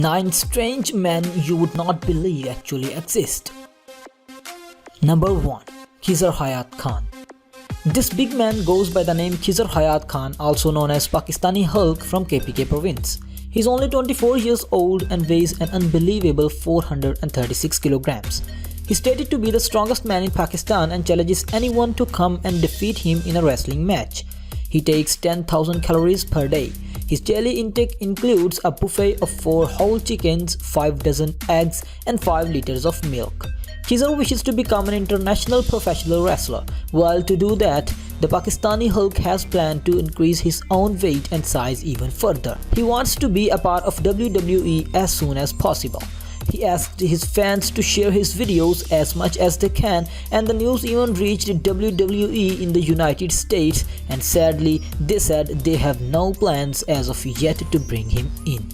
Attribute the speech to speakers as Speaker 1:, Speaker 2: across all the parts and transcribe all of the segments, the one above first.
Speaker 1: 9 strange men you would not believe actually exist. Number 1. Khizr Hayat Khan. This big man goes by the name Khizr Hayat Khan, also known as Pakistani Hulk from KPK province. He's only 24 years old and weighs an unbelievable 436 kilograms. He's stated to be the strongest man in Pakistan and challenges anyone to come and defeat him in a wrestling match. He takes 10,000 calories per day. His daily intake includes a buffet of 4 whole chickens, 5 dozen eggs and 5 liters of milk. Khizr wishes to become an international professional wrestler. While to do that, the Pakistani Hulk has planned to increase his own weight and size even further. He wants to be a part of WWE as soon as possible. He asked his fans to share his videos as much as they can, and the news even reached WWE in the United States, and sadly they said they have no plans as of yet to bring him in.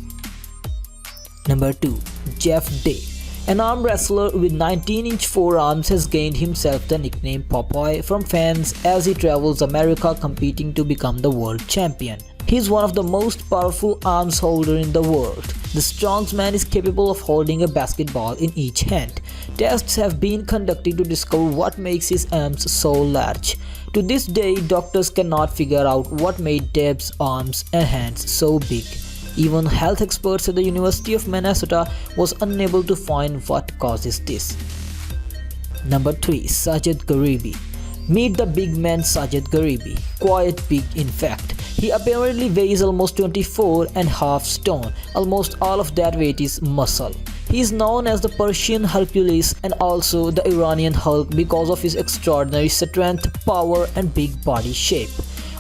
Speaker 1: Number 2. Jeff Day. An arm wrestler with 19-inch forearms has gained himself the nickname Popeye from fans as he travels America competing to become the world champion. He is one of the most powerful arms holder in the world. The strongman is capable of holding a basketball in each hand. Tests have been conducted to discover what makes his arms so large. To this day, doctors cannot figure out what made Deb's arms and hands so big. Even health experts at the University of Minnesota was unable to find what causes this. Number 3. Sajid Garibi. Meet the big man Sajid Garibi. Quite big in fact. He apparently weighs almost 24.5 stone. Almost all of that weight is muscle. He is known as the Persian Hercules and also the Iranian Hulk because of his extraordinary strength, power and big body shape.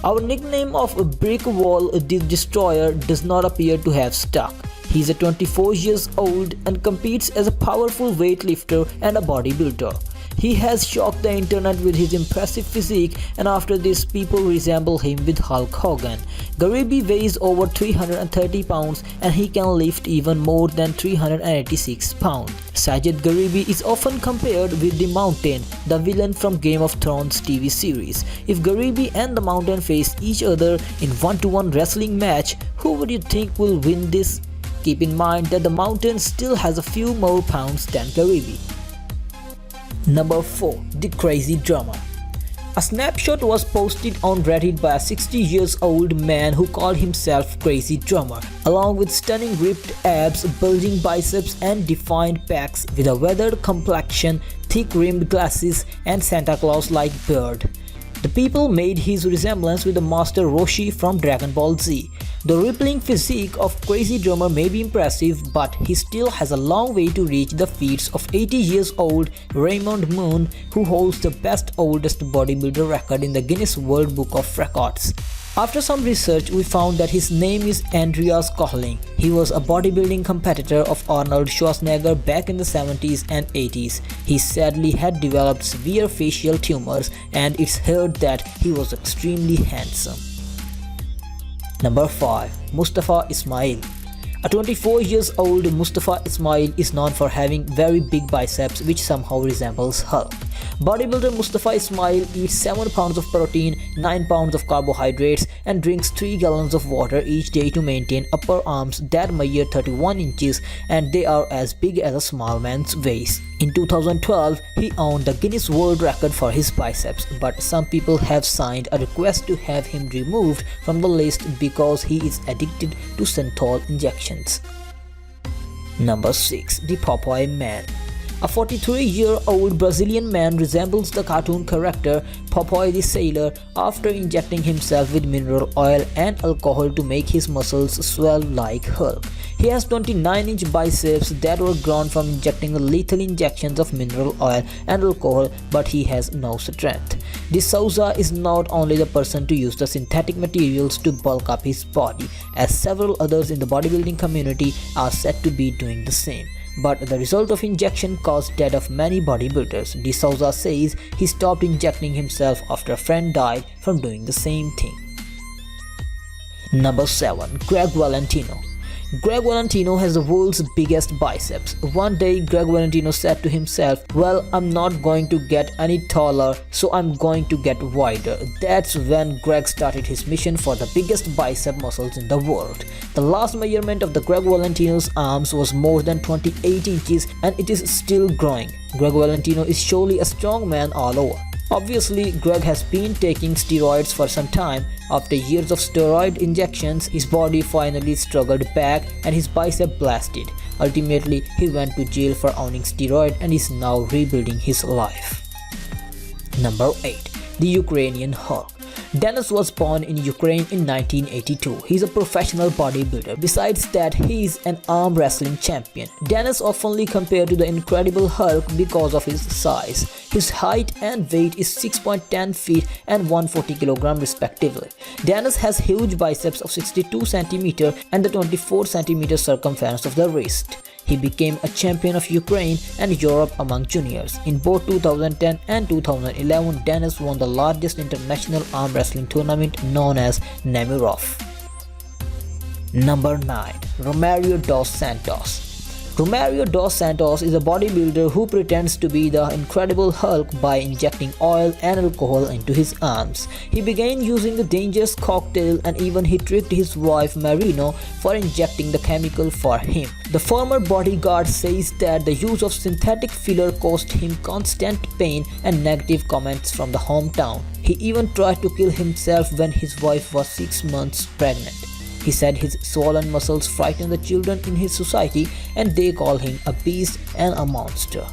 Speaker 1: Our nickname of Brick Wall the Destroyer does not appear to have stuck. He is 24 years old and competes as a powerful weightlifter and a bodybuilder. He has shocked the internet with his impressive physique, and after this people resemble him with Hulk Hogan. Garibi weighs over 330 pounds and he can lift even more than 386 pounds. Sajid Garibi is often compared with the Mountain, the villain from Game of Thrones TV series. If Garibi and the Mountain face each other in one-to-one wrestling match, who would you think will win this? Keep in mind that the Mountain still has a few more pounds than Garibi. Number 4. The Crazy Drummer. A snapshot was posted on Reddit by a 60-year-old man who called himself Crazy Drummer, along with stunning ripped abs, bulging biceps and defined pecs with a weathered complexion, thick-rimmed glasses and Santa Claus-like beard. The people made his resemblance with the Master Roshi from Dragon Ball Z. The rippling physique of Crazy Drummer may be impressive, but he still has a long way to reach the feats of 80-year-old Raymond Moon, who holds the best oldest bodybuilder record in the Guinness World Book of Records. After some research, we found that his name is Andreas Kohling. He was a bodybuilding competitor of Arnold Schwarzenegger back in the 70s and 80s. He sadly had developed severe facial tumors, and it's heard that he was extremely handsome. Number 5. Mustafa Ismail. A 24-year-old Mustafa Ismail is known for having very big biceps which somehow resembles Hulk. Bodybuilder Mustafa Ismail eats 7 pounds of protein, 9 pounds of carbohydrates and drinks 3 gallons of water each day to maintain upper arms that measure 31 inches and they are as big as a small man's waist. In 2012, he owned the Guinness World Record for his biceps, but some people have signed a request to have him removed from the list because he is addicted to synthol injections. Number 6. The Popeye Man. A 43-year-old Brazilian man resembles the cartoon character Popeye the Sailor after injecting himself with mineral oil and alcohol to make his muscles swell like Hulk. He has 29-inch biceps that were grown from injecting lethal injections of mineral oil and alcohol, but he has no strength. De Souza is not only the person to use the synthetic materials to bulk up his body, as several others in the bodybuilding community are said to be doing the same. But the result of injection caused death of many bodybuilders. De Souza says he stopped injecting himself after a friend died from doing the same thing. Number 7. Greg Valentino. Greg Valentino has the world's biggest biceps. One day, Greg Valentino said to himself, "Well, I'm not going to get any taller, so I'm going to get wider." That's when Greg started his mission for the biggest bicep muscles in the world. The last measurement of the Greg Valentino's arms was more than 28 inches and it is still growing. Greg Valentino is surely a strong man all over. Obviously, Greg has been taking steroids for some time. After years of steroid injections, his body finally struggled back and his bicep blasted. Ultimately, he went to jail for owning steroid and is now rebuilding his life. Number 8. The Ukrainian Hulk. Denis was born in Ukraine in 1982. He's a professional bodybuilder. Besides that, he's an arm wrestling champion. Denis oftenly compared to the Incredible Hulk because of his size. His height and weight is 6.10 feet and 140 kg respectively. Denis has huge biceps of 62 cm and the 24 cm circumference of the wrist. He became a champion of Ukraine and Europe among juniors. In both 2010 and 2011, Denis won the largest international arm wrestling tournament known as Nemirov. Number 9. Romario dos Santos. Romario dos Santos is a bodybuilder who pretends to be the Incredible Hulk by injecting oil and alcohol into his arms. He began using the dangerous cocktail and even he tricked his wife Marino for injecting the chemical for him. The former bodyguard says that the use of synthetic filler caused him constant pain and negative comments from the hometown. He even tried to kill himself when his wife was 6 months pregnant. He said his swollen muscles frighten the children in his society and they call him a beast and a monster.